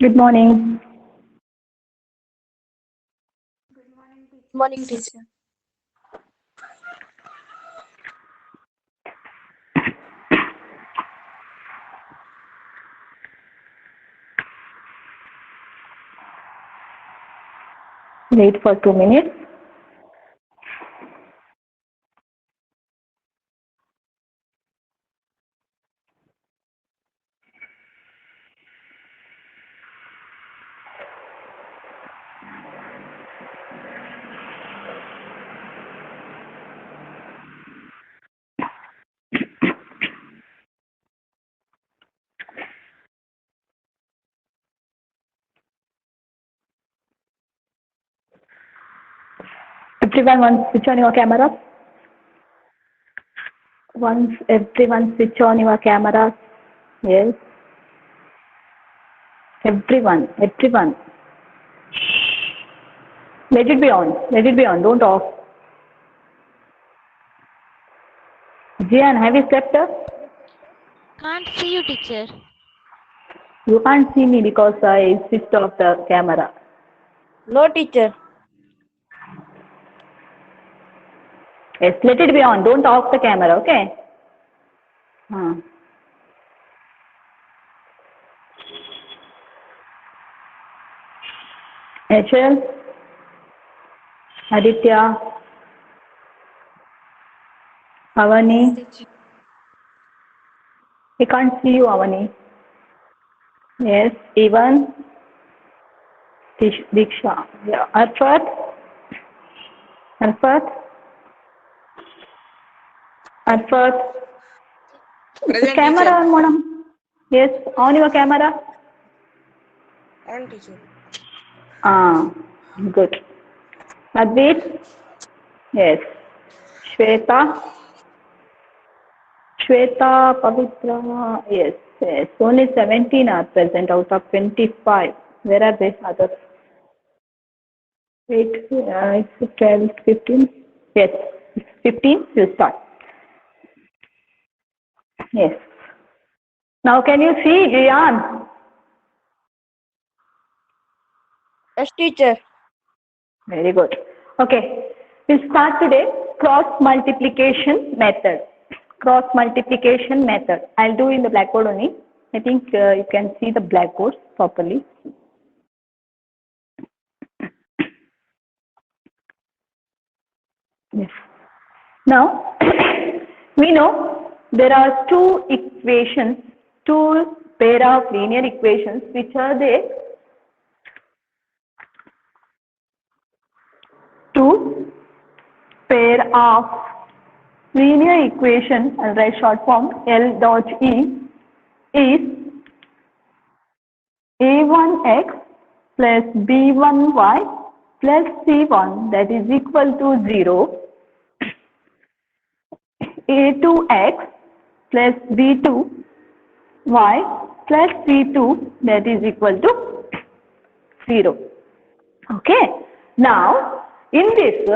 Good morning. Morning, teacher. Wait for 2 minutes. Everyone, once switch on your camera. Once everyone switch on your cameras. Yes. Everyone. Let it be on. Let it be on. Don't off. Jian, have you slept? Can't see you, teacher. You can't see me because I switched off the camera. No, teacher. Yes, let it be on. Don't off the camera, okay? HL, Aditya, Avani. Teacher. I can't see you, Avani. Yes, Evan, Diksha. Yeah. Arfat. Present, Camera teacher. on, madam. Yes, on your camera. On, teacher. Good. Advait. Yes. Shweta, Pavitra. Yes. Only 17 are present out of 25. Where are the others? Wait, it's 12, 15. Yes, 15. You start. Yes. Now, can you see, Jian? Yes, teacher. Very good. Okay. We'll start today cross multiplication method. Cross multiplication method. I'll do in the blackboard only. I think you can see the blackboard properly. Yes. Now, we know there are two equations, two pair of linear equations, which are the two pair of linear equation, I'll write short form, L dot E is a1x plus b1y plus c1, that is equal to 0, a2x plus b2y plus c2, that is equal to 0. Okay. Now, in this,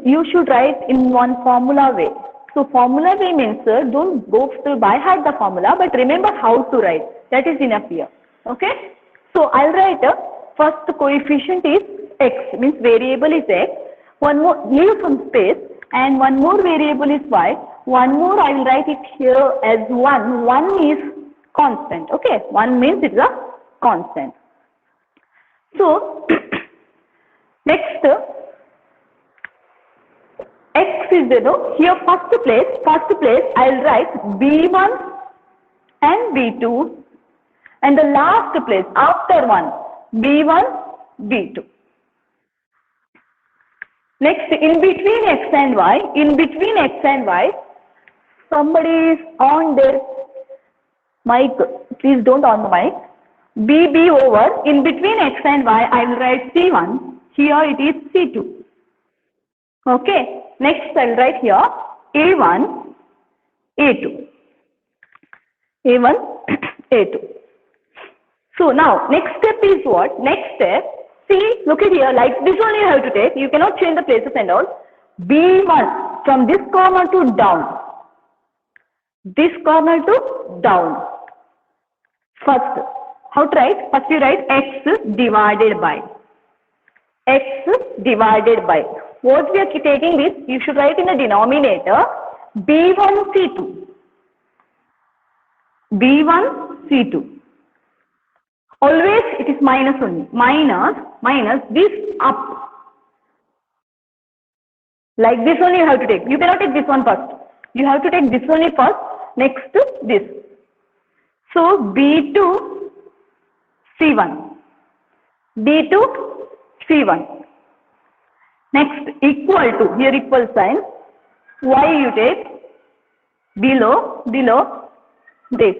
you should write in one formula way. So, formula way means don't go to by heart the formula, but remember how to write. That is enough here. Okay. So, I'll write first coefficient is x, means variable is x. One more, leave some space, and one more variable is y. One more I will write it here as 1. 1 is constant. Okay. 1 means it's a constant. So, next, is there, no? Here first place I'll write B1 and B2, and the last place after one B1, B2. Next, in between x and y, somebody is on their mic. Please don't on the mic. B over, in between x and y, I will write C1. Here it is C2. Okay. Next, I will write here A1, A2. A1, A2. So now, next step is what? Next step, see, look at here, like this only you have to take. You cannot change the places and all. B1, from this corner to down. This corner to down. First, how to write? First you write x divided by. X divided by. What we are taking this, you should write in the denominator B1 C2. B1 C2. Always it is minus only. Minus this up. Like this only you have to take. You cannot take this one first. You have to take this only first. Next to this. So B2 C1. B2 C1. Next, equal to, here equal sign, y you take below this.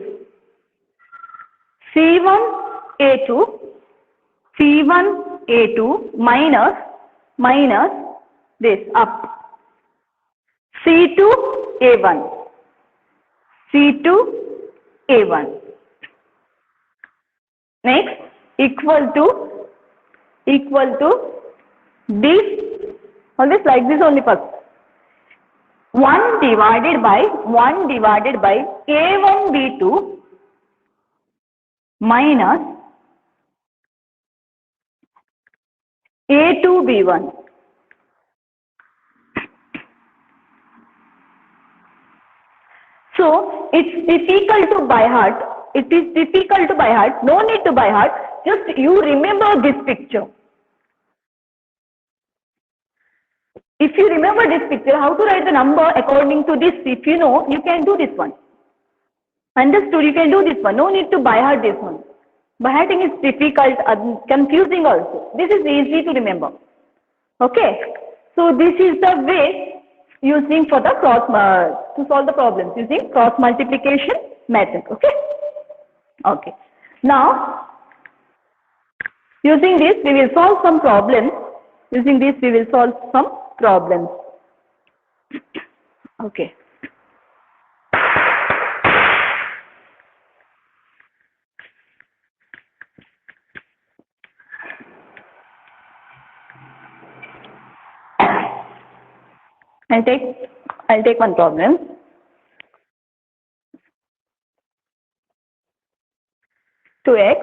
C1 A2 minus this up. C2 A1. Next, equal to this, always like this only first. 1 divided by A1 B2 minus A2 B1. So it's difficult to by heart. It is difficult to by heart. No need to by heart. Just you remember this picture. If you remember this picture, how to write the number according to this, if you know, you can do this one. Understood? You can do this one. No need to by heart this one. By hearting is difficult and confusing also. This is easy to remember. Okay. So this is the way using for the to solve the problems using cross multiplication method. Okay. Okay. Now, using this we will solve some problems. Using this we will solve some problems. Okay. I'll take one problem. Two x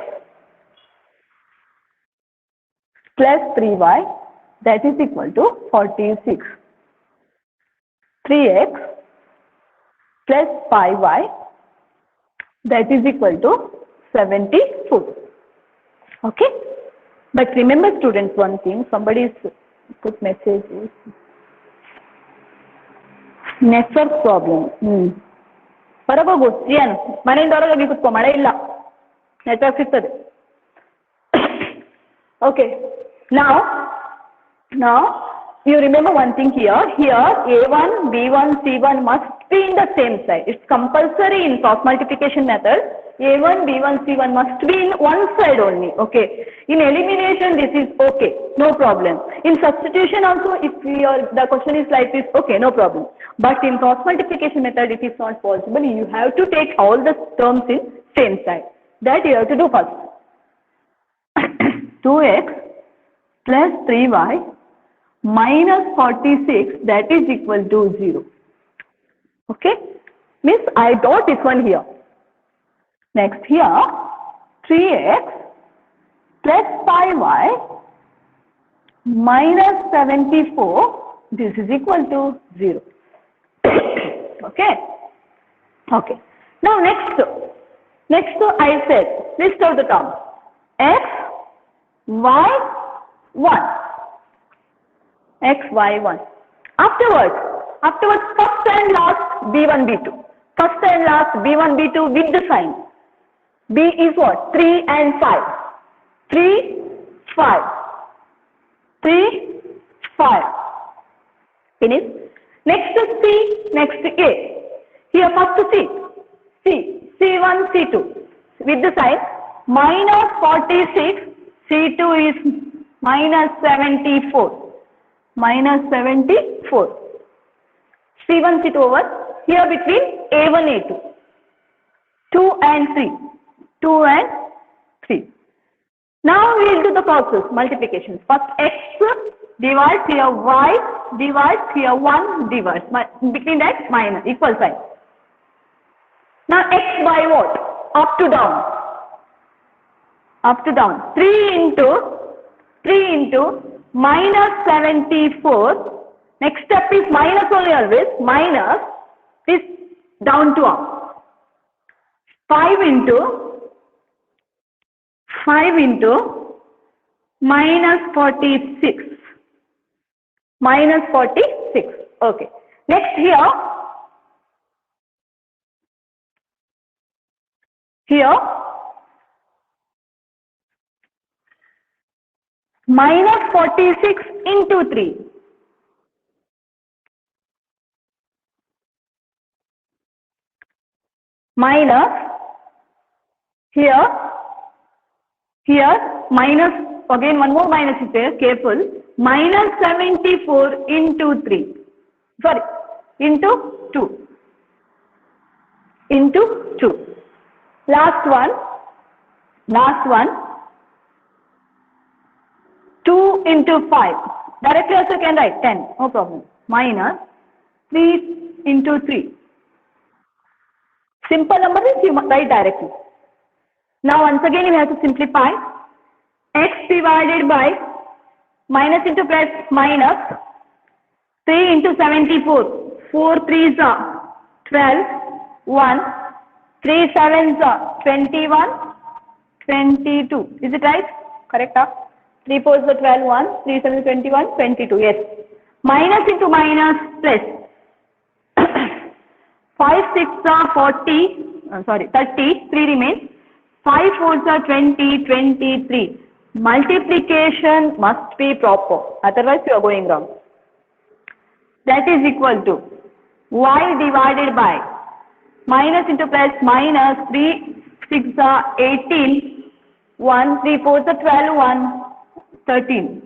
plus 3y that is equal to 46. 3x plus 5y that is equal to 74. Okay. But remember students one thing, somebody put messages. Network problem. ಹೊರಗೋಗು ಏನು ಮನೆಯಿಂದ ಹೊರಗೋಗಿ ಕೂತ್ಕೋ ಮಳೆ ಇಲ್ಲ network ಸಿಗ್ತದೆ. Okay. Now you remember one thing here. Here A1, B1, C1 must be in the same side. It's compulsory in cross multiplication method. A1, B1, C1 must be in one side only. Okay. In elimination, this is okay. No problem. In substitution also, if the question is like this, okay, no problem. But in cross multiplication method, it is not possible. You have to take all the terms in same side. That you have to do first. 2x plus 3y minus 46 that is equal to 0. Okay. Means I dot this one here. Next here 3x plus 5y minus 74 this is equal to 0. Okay. Okay. Now next I said list out the terms x y 1 x y 1. Afterwards Afterwards, first and last B1, B2. First and last B1, B2 with the sign. B is what? 3 and 5. 3, 5. 3, 5. Finish. Next to C, next to A. Here first to C. C1, C2. With the sign minus 46. C2 is minus 74. Minus 74. C1, C2 over. Here between A1, A2. 2 and 3. 2 and 3. Now we will do the process, multiplication. First x divides here y, divides here 1, divides. Between that minus, equal sign. Now x by what? Up to down. Up to down. 3 into minus 74. Next step is minus only always. Minus is down to up. 5 into minus 46. Minus 46. Okay. Next here minus 46 into 3. Minus here minus, again one more minus is there, careful, minus 74 into 3, sorry, into 2, into 2. Last one, 2 into 5, directly also can write 10, no problem, minus 3 into 3. Simple number is you write directly. Now once again you have to simplify. X divided by minus into plus minus 3 into 74. 4 3s are 12, 1, 3 7s are 21, 22. Is it right? Correct? 3 4s are 12, 1, 3 7 21, 22. Yes. Minus into minus plus. 5 6 are 40, 30, 3 remains. 5 4s are 20, 23. Multiplication must be proper, otherwise you are going wrong. That is equal to y divided by minus into plus minus 3 6 are 18, 1 3 4s are 12, 1 13.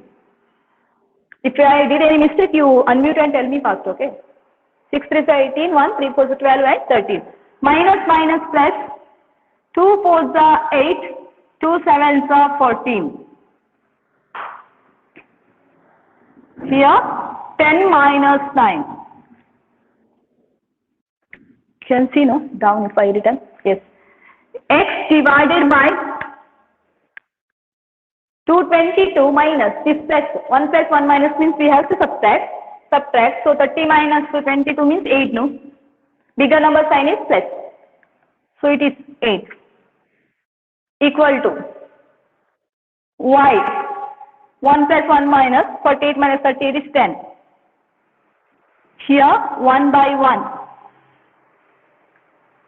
If I did any mistake, you unmute and tell me fast, okay? 6 3 are 18, 1 3 4s are 12 and 13. Minus minus plus 2 4s are 8, 2 7s are 14. Here 10 minus 9. Can see no? Down if I written. Yes. X divided by 222 minus this plus 1 plus 1 minus means we have to subtract. So 30 minus 222 means 8, no? Bigger number sign is plus. So it is 8. Equal to y 1 plus 1 minus 48 minus 38 is 10. Here 1 by 1.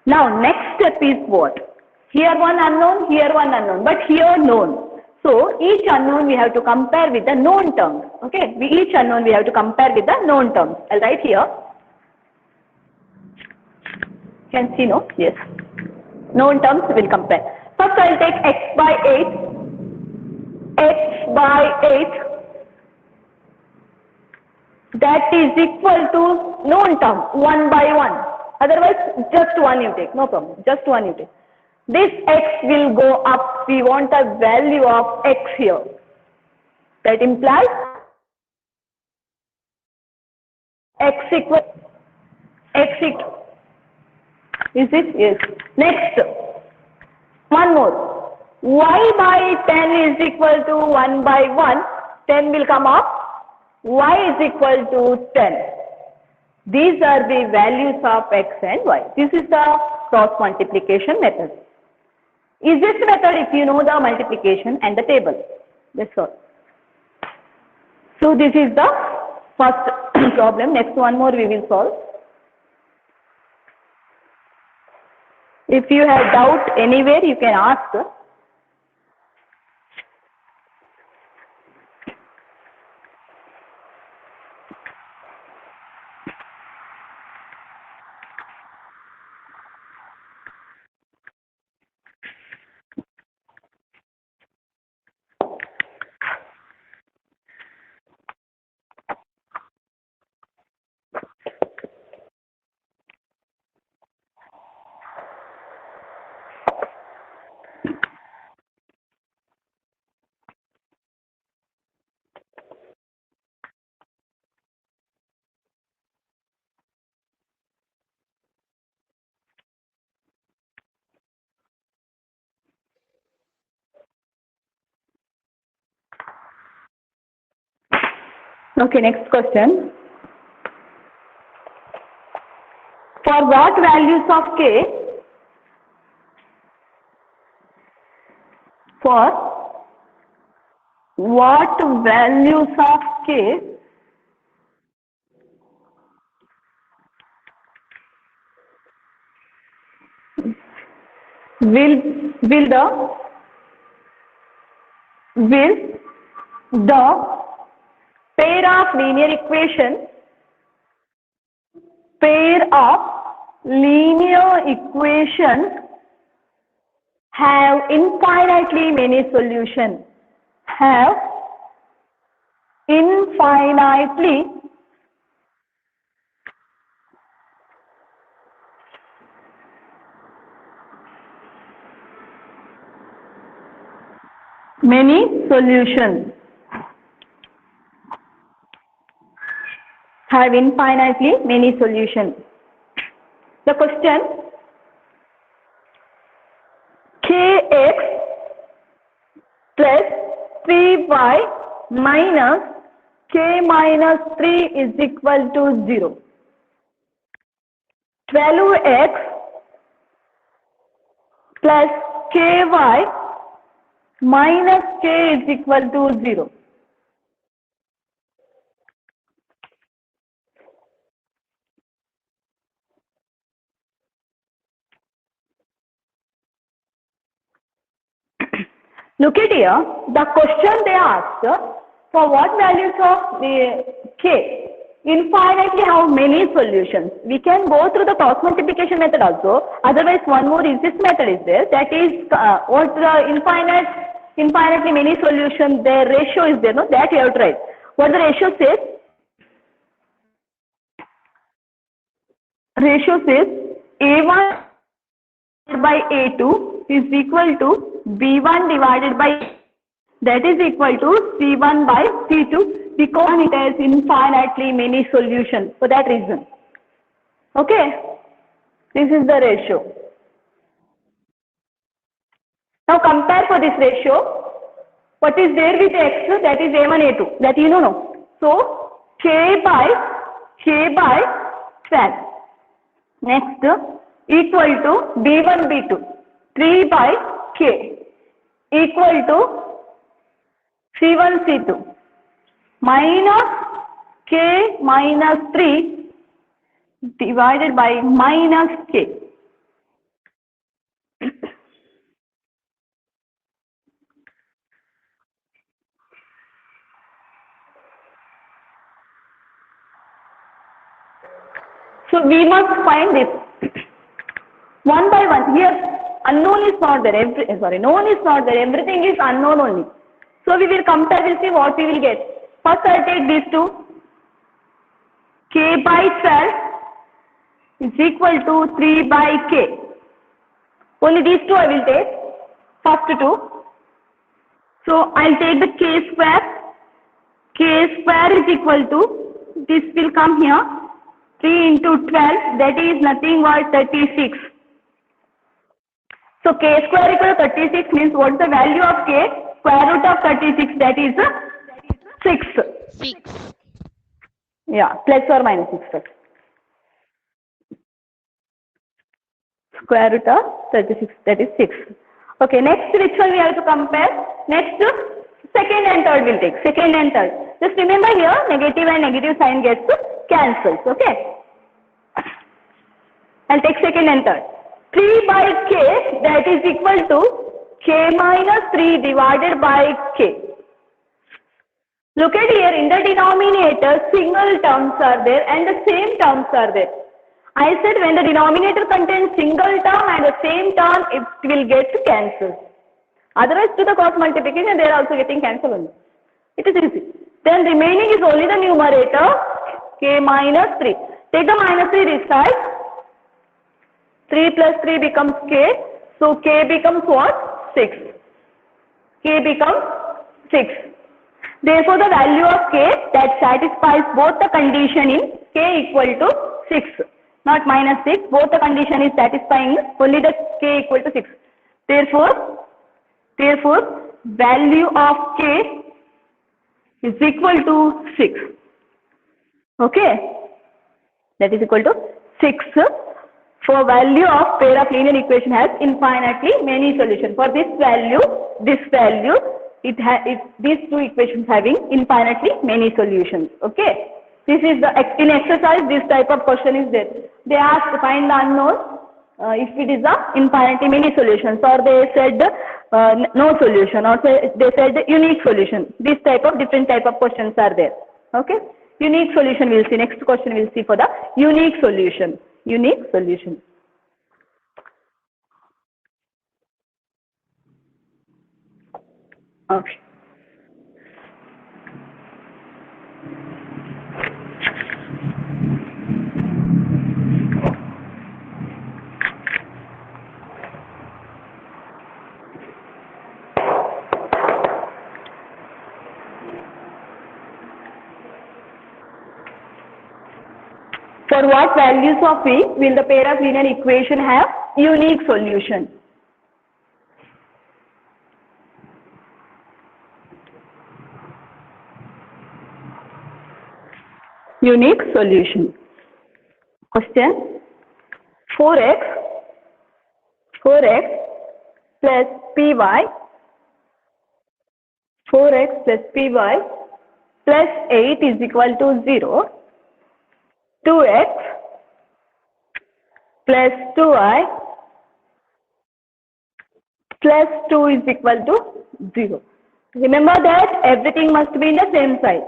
Now next step is what? Here one unknown, here one unknown, but here known. So each unknown we have to compare with the known terms. Okay, each unknown we have to compare with the known terms. I'll write here. Can see no? Yes. Known terms we will compare. First I'll take x by 8. X by 8. That is equal to known term 1 by 1. Otherwise just 1 you take. No problem. Just 1 you take. This x will go up. We want a value of x here. That implies x equal. Is it? Yes. Next. One more. Y by 10 is equal to 1 by 1. 10 will come up. Y is equal to 10. These are the values of x and y. This is the cross multiplication method. Easiest method if you know the multiplication and the table. That's all. So this is the first problem. Next one more we will solve. If you have doubt anywhere, you can ask. Okay, next question. For what values of k? For what values of k will the pair of linear equations have infinitely many solutions? Have infinitely many solutions. Have infinitely many solutions. The question, kx plus 3y minus k minus 3 is equal to 0. 12x plus ky minus k is equal to 0. Look at here, the question they asked, for what values of the k infinitely have many solutions. We can go through the cross multiplication method also. Otherwise, one more easiest method is there. That is what the infinitely many solutions, their ratio is there. No, that you have to write. What the ratio says? Ratio says A1 by A2 is equal to B1 divided by, that is equal to C1 by C2, because it has infinitely many solutions for that reason. Okay, this is the ratio. Now compare for this ratio. What is there with x? That is A1, A2. That you know. No. So k by 12. Next, equal to B1, B2. 3 by k equal to C1, C2 minus k minus 3 divided by minus k. So we must find this one by one. Here unknown is not there. Known is not there. Everything is unknown only. So we will compare. We'll see what we will get. First, I'll take these two. K by 12 is equal to 3 by k. Only these two I will take. First two. So I'll take the k square. K square is equal to, this will come here, 3 into 12, that is nothing but 36. So k square equal to 36 means what is the value of k? Square root of 36, that is 6. 6. Yeah, plus or minus 6. Square root of 36, that is 6. Okay, next which one we have to compare? Next, second and third will take. Second and third. Just remember here, negative and negative sign gets cancels. Okay. I'll take second and third. 3 by k, that is equal to k minus 3 divided by k. Look at here, in the denominator, single terms are there and the same terms are there. I said when the denominator contains single term and the same term, it will get cancelled. Otherwise, to the cross multiplication, they are also getting cancelled only. It is easy. Then remaining is only the numerator, k minus 3. Take the minus 3 this side. 3 plus 3 becomes k. So, k becomes what? 6. K becomes 6. Therefore, the value of k that satisfies both the condition in k equal to 6. Not minus 6. Both the condition is satisfying only the k equal to 6. Therefore, value of k is equal to 6. Okay. That is equal to 6. For value of pair of linear equation has infinitely many solutions. For this value, these two equations having infinitely many solutions. Okay. This is the in exercise. This type of question is there. They asked to find the unknown if it is a infinitely many solutions, or they said no solution, or they said unique solution. This type of different type of questions are there. Okay. Unique solution we'll see. Next question we'll see for the unique solution. Unique solution. Okay. For what values of v will the pair of linear equation have unique solution? Unique solution. Question. 4x plus py 4x plus py plus 8 is equal to 0. 2x plus 2y plus 2 is equal to 0. Remember that everything must be in the same side.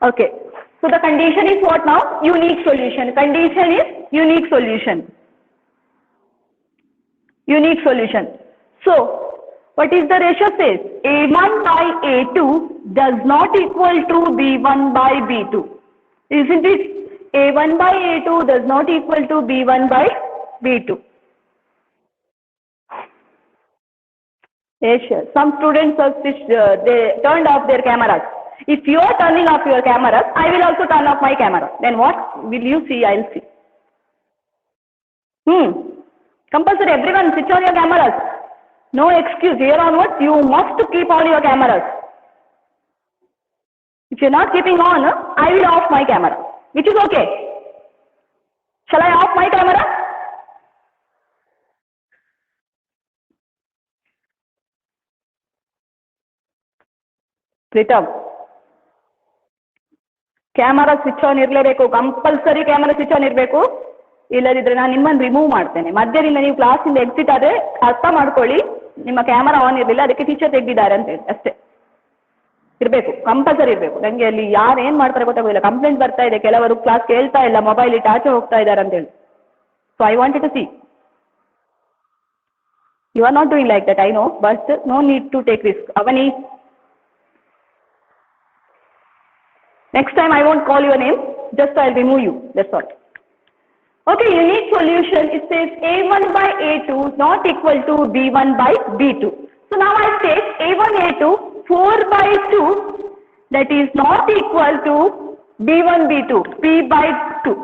Okay. So the condition is what now? Unique solution. Condition is unique solution. Unique solution. So what is the ratio says? A1 by A2 does not equal to B1 by B2. Isn't it? A1 by A2 does not equal to B1 by B2. Yes, sure. Some students they turned off their cameras. If you are turning off your cameras, I will also turn off my camera. Then what will you see? I'll see. Compulsory, everyone switch on your cameras. No excuse. Here onwards, you must keep on your cameras. If you're not keeping on, I will off my camera, which is okay. Shall I off my camera? Pritam. Camera switch on irlebeku. Compulsory camera switch on irbeku. ಇಲ್ಲದಿದ್ರೆ ನಾನು ನಿಮ್ಮನ್ನು remove ಮಾಡ್ತೇನೆ. ಮಧ್ಯದಿಂದ ನೀವು ಕ್ಲಾಸಿಂದ exit ಆದರೆ ಅರ್ಥ ಮಾಡ್ಕೊಳ್ಳಿ, ನಿಮ್ಮ ಕ್ಯಾಮರಾ ಆನ್ ಇರಲಿಲ್ಲ, ಅದಕ್ಕೆ ಟೀಚರ್ ತೆಗೆದಿದ್ದಾರೆ ಅಂತ ಹೇಳಿ ಅಷ್ಟೇ. ಇರಬೇಕು, ಕಂಪಲ್ಸರಿ ಇರಬೇಕು. ನನಗೆ ಅಲ್ಲಿ ಯಾರು ಏನು ಮಾಡ್ತಾರೆ ಗೊತ್ತಾಗೋದಿಲ್ಲ. ಕಂಪ್ಲೇಂಟ್ ಬರ್ತಾ ಇದೆ, ಕೆಲವರು ಕ್ಲಾಸ್ ಕೇಳ್ತಾ ಇಲ್ಲ, ಮೊಬೈಲ್ ಇಟ್ಟು ಆಚೆ ಹೋಗ್ತಾ ಇದ್ದಾರೆ ಅಂತೇಳಿ. So I wanted to see. You are not doing like that, I know, but no need to take risk. Avani, next time I won't call your name, just I'll remove you, that's all. Okay, unique solution, it says A1 by A2 not equal to B1 by B2. So now I take A1, A2, 4 by 2, that is not equal to B1, B2, P by 2.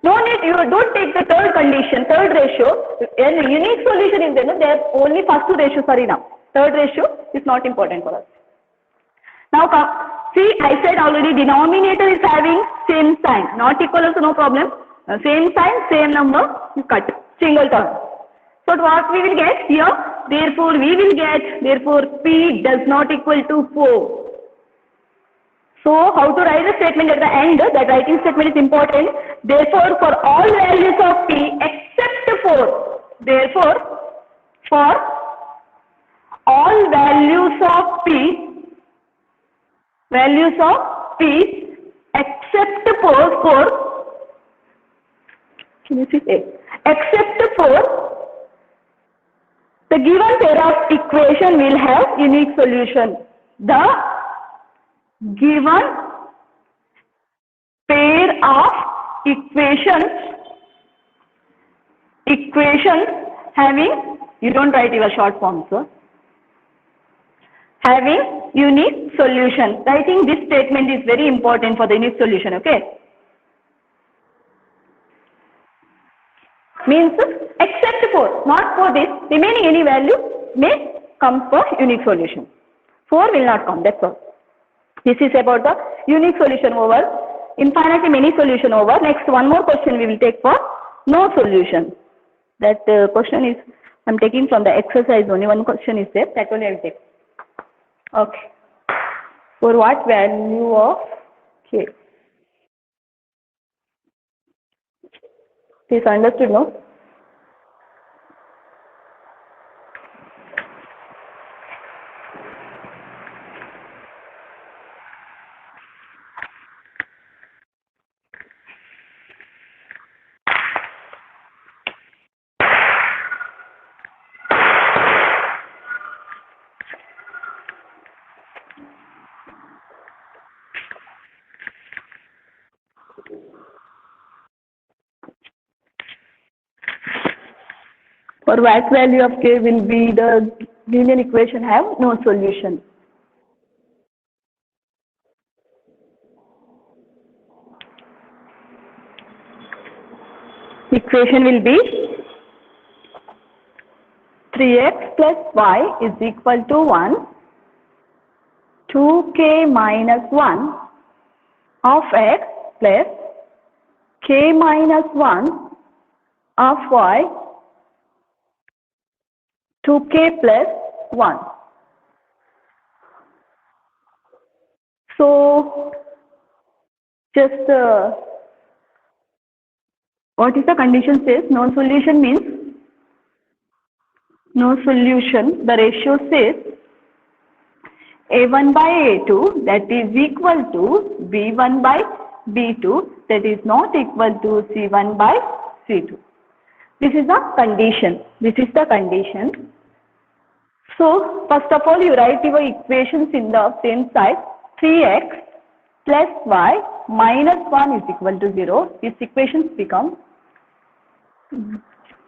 No need, you don't take the third condition, third ratio. And unique solution is there, no? There are only first two ratios are enough. Third ratio is not important for us. Now come, see, I said already denominator is having same sign, not equal also no problem. Same sign, same number, you cut, single term. So what we will get here, therefore we will get, therefore P does not equal to 4. So how to write the statement at the end? That writing statement is important. Therefore, for all values of p except 4. Therefore, for all values of p except 4, can you see it? Except 4, the given pair of equation will have unique solution. The given pair of equations having, you don't write your short form, sir, having unique solution. Writing this statement is very important for the unique solution, okay? Means except 4, not for this, remaining any value may come for unique solution. 4 will not come, that's all. This is about the unique solution over, infinitely many solution over. Next, one more question we will take for no solution. That question is, I am taking from the exercise, only one question is there, that only I will take. Okay. For what value of k? This understood, no? For what value of k will be the linear equation have no solution? Equation will be 3x plus y is equal to 1, 2k minus 1 of x plus k minus 1 of y, 2k plus 1. So, just what is the condition says? No solution means no solution. The ratio says A1 by A2 that is equal to B1 by B2 that is not equal to C1 by C2. This is the condition. This is the condition. So, first of all, you write your equations in the same side. 3x plus y minus 1 is equal to 0. These equations become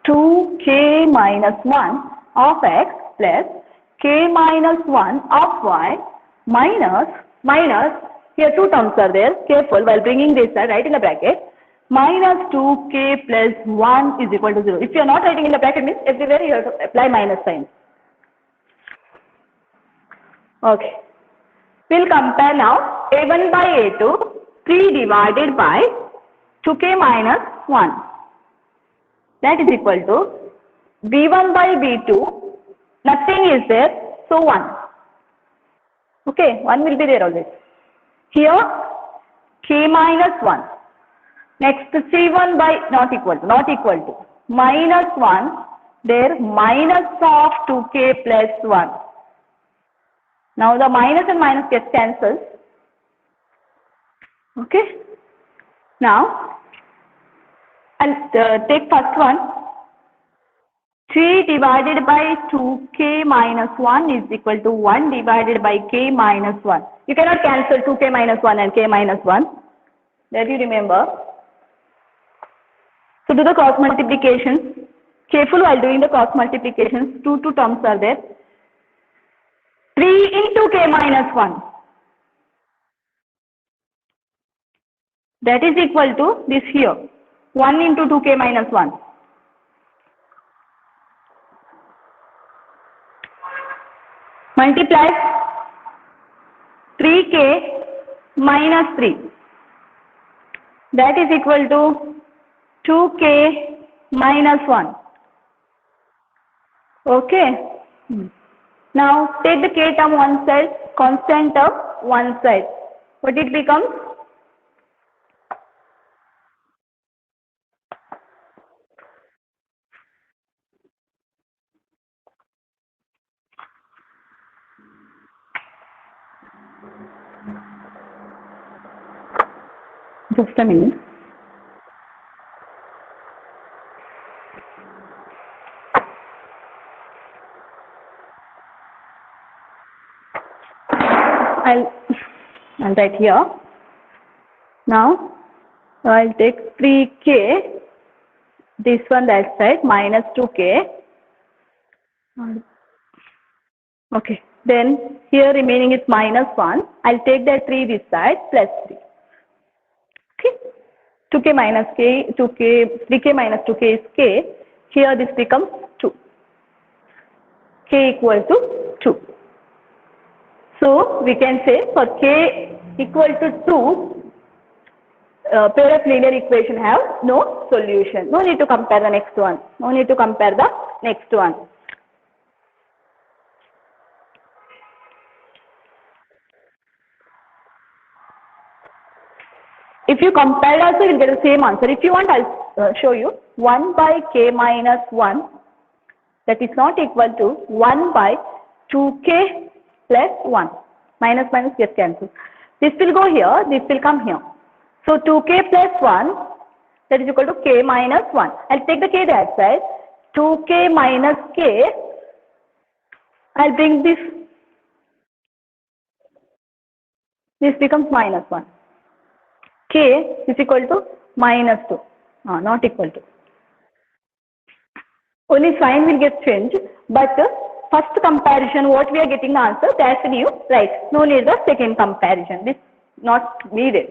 2k minus 1 of x plus k minus 1 of y minus, here two terms are there, careful while bringing this side, write in the bracket, minus 2k plus 1 is equal to 0. If you are not writing in the bracket, means everywhere you have to apply minus sign. Okay. We'll compare now A1 by A2, 3 divided by 2k minus 1. That is equal to B1 by B2, nothing is there, so 1. Okay, 1 will be there always. Here, k minus 1. Next, C1 by not equal to, minus 1, there minus of 2k plus 1. Now the minus and minus gets cancelled. Okay. Now, and take first one. 3 divided by 2k minus 1 is equal to 1 divided by k minus 1. You cannot cancel 2k minus 1 and k minus 1. That you remember. So do the cross multiplications. Careful while doing the cross multiplications. Two terms are there. 3 into k minus 1. That is equal to this here. 1 into 2k minus 1. Multiply 3k minus 3. That is equal to 2k minus 1. Okay. Now take the k term one side, constant term one side. what it becomes? Just a minute. I'll write here. Now I'll take 3k, this one that side, minus 2k. Okay, then here remaining is minus 1. I'll take that 3 this side, plus 3. Okay, 2k minus k, 2k, 3k minus 2k is k. Here this becomes 2. K equal to 2. So we can say for k equal to 2, pair of linear equation have no solution. No need to compare the next one. No need to compare the next one. If you compare also, you will get the same answer. If you want, I'll show you. 1 by k minus 1, that is not equal to 1 by 2k plus 1. Minus minus gets cancelled. This will go here, this will come here. So 2k plus 1, that is equal to k minus 1. I'll take the k that side. 2k minus k, I'll bring this. This becomes minus 1. K is equal to minus 2. Not equal to. Only sign will get changed, but first comparison, what we are getting the answer, that's the new, right? No need the second comparison. This not needed.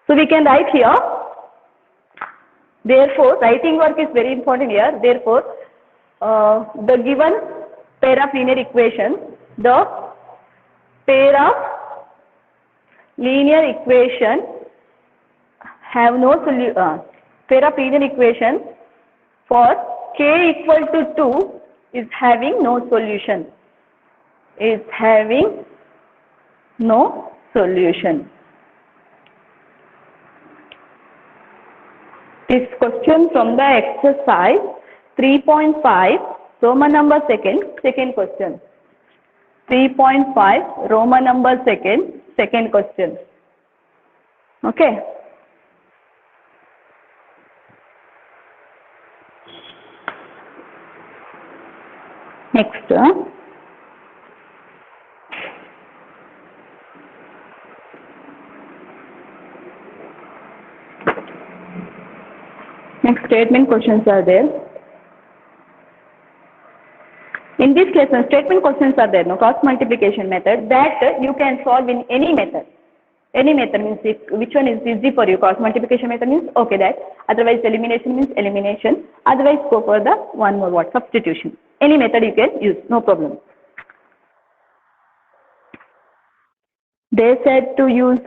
So we can write here. Therefore, writing work is very important here. Therefore, the given pair of linear equations, the pair of linear equation have no solution. Pair of linear equation for k equal to 2 is having no solution. Is having no solution. This question from the exercise 3.5, Roman number second question. 3.5, Roman number second question. Okay. Next. Next statement questions are there. In this lesson, statement questions are there, no cross multiplication method that you can solve in any method. Any method means if, which one is easy for you. Cross multiplication method means okay that. Otherwise elimination means elimination. Otherwise go for the one more what, substitution. Any method you can use, no problem. They said to use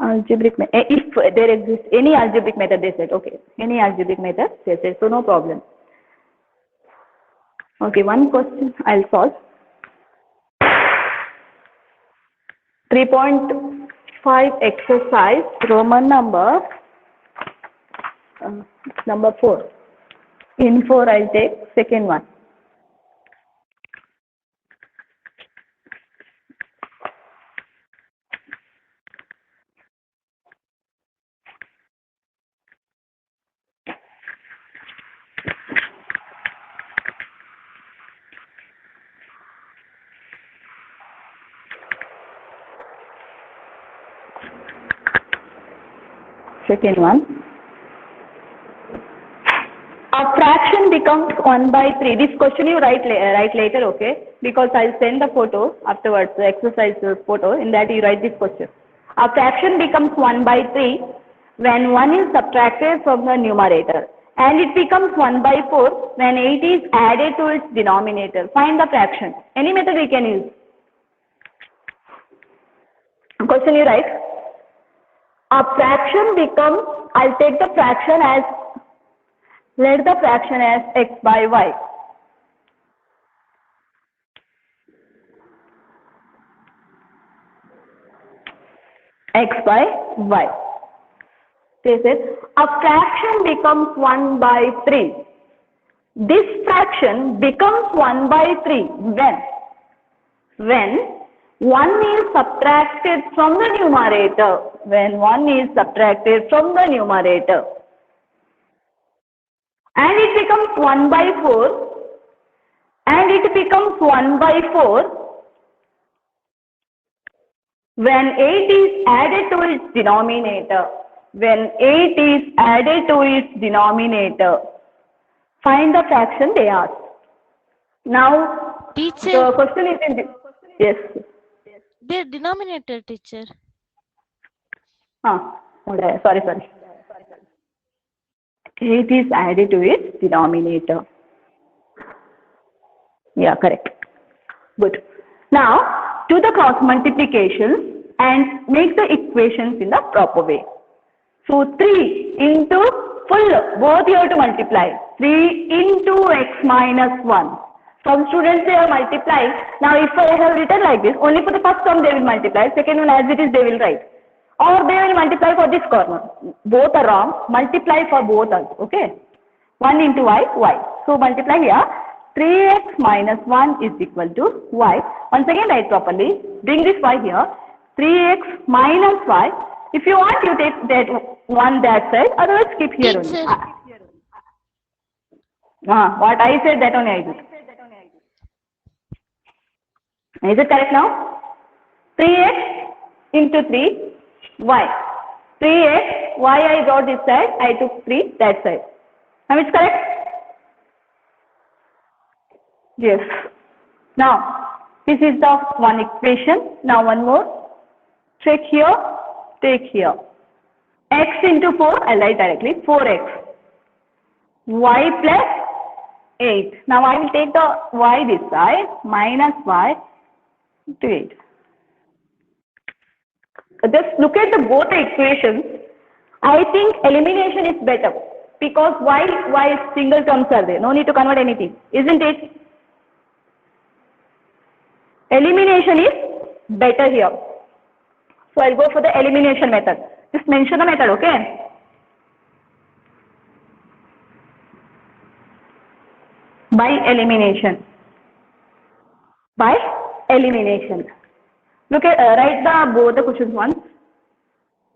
algebraic method. If there exists any algebraic method, they said okay. Any algebraic method, they said so, no problem. Okay, one question I'll solve. 3.5 exercise, Roman number 4. In 4, I'll take second one. Second one. A fraction becomes 1 by 3. This question you write later, okay? Because I'll send the photo afterwards, the exercise photo. In that you write this question. A fraction becomes 1 by 3 when 1 is subtracted from the numerator. And it becomes 1 by 4 when 8 is added to its denominator. Find the fraction. Any method we can use. Question you write. A fraction becomes, I'll take the fraction as, let the fraction as x by y. x by y. They said a fraction becomes 1 by 3. This fraction becomes 1 by 3 when 1 is subtracted from the numerator. When 1 is subtracted from the numerator. And it becomes 1 by 4. And it becomes 1 by 4 when 8 is added to its denominator. When 8 is added to its denominator. Find the fraction they asked. Now, Teacher, the question is in the, yes. the denominator, teacher. Sorry. 8 is added to its denominator. Yeah, correct. Good. Now, do the cross multiplications and make the equations in the proper way. So, 3 into full, both you have to multiply. 3 into x minus 1. Some students, they are multiplying. Now, if I have written like this, only for the first term they will multiply. Second one as it is they will write. Or they will multiply for this corner. Both are wrong. Multiply for both also. Okay. 1 into y. So, multiply here. 3x minus 1 is equal to y. Once again write properly. Bring this y here. 3x minus y. If you want, you take that one that side. Otherwise, keep here only. Teacher. What I said, that only I did. Is it correct now? 3x into 3, y. 3x, y I brought this side, I took 3 that side. Now it's correct? Yes. Now, this is the one equation. Now one more. Check here, take here. X into 4, I'll write directly, 4x. Y plus 8. Now I will take the y this side, minus y into 8. Just look at the both the equations. I think elimination is better because y single terms are there. No need to convert anything, isn't it? Elimination is better here. So I'll go for the elimination method. Just mention the method, okay? By elimination. By elimination. Look at write the both the questions once.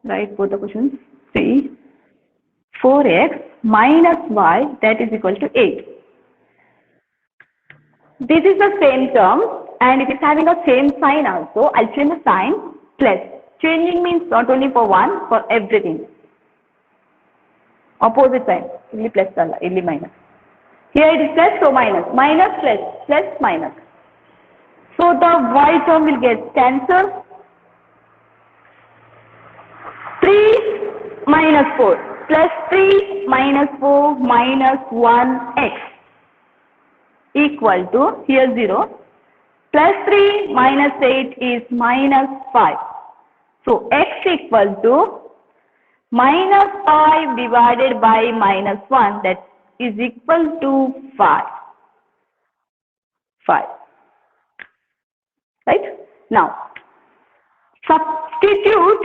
Write both the questions. See, 4x minus y, that is equal to 8. This is the same term and it is having a same sign also. I'll change the sign plus. Changing means not only for one, for everything. Opposite sign. Illi plus alla, illi minus. Here it is plus, so minus. Minus plus, plus minus. So the y term will get cancelled. 3 minus 4 plus 3 minus 4 minus 1x equal to, here 0, plus 3 minus 8 is minus 5. So x equal to minus 5 divided by minus 1, that is equal to 5. 5. Right? Now, substitute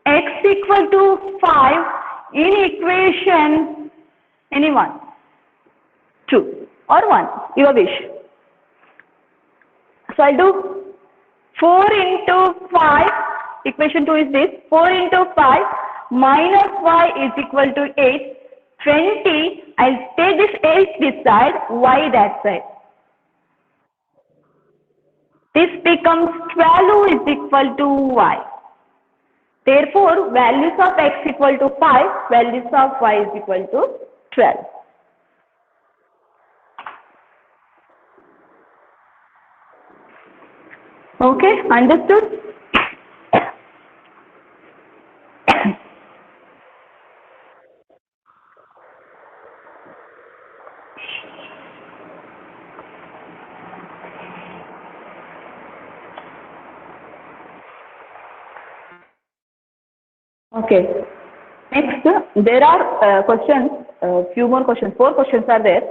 x equal to 5 in equation, anyone, 2 or 1, your wish. So I'll do 4 into 5, equation 2 is this, 4 into 5 minus y is equal to 8, 20, I'll take this 8 this side, y that side. This becomes 12 is equal to y. Therefore, values of x equal to 5, values of y is equal to 12. Okay, understood? Okay. Next, there are questions, few more questions, 4 questions are there.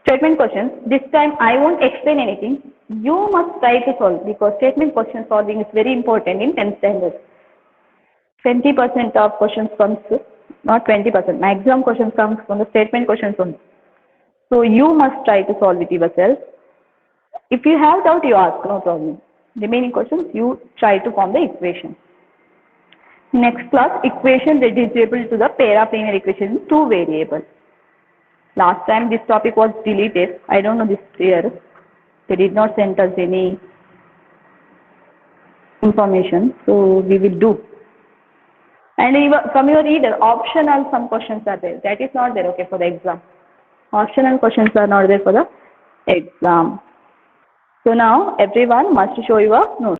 Statement questions. This time I won't explain anything. You must try to solve because statement question solving is very important in 10th standard. 20% of questions comes, not 20%, maximum questions comes from the statement questions only. So you must try to solve it yourself. If you have doubt, you ask, no problem. Remaining questions, you try to form the equation. Next class, equation reducible to the paraplanar equation in two variables. Last time this topic was deleted. I don't know this year. They did not send us any information, so we will do. And even from your reader, optional some questions are there. That is not there, okay, for the exam. Optional questions are not there for the exam. So now everyone must show your notes.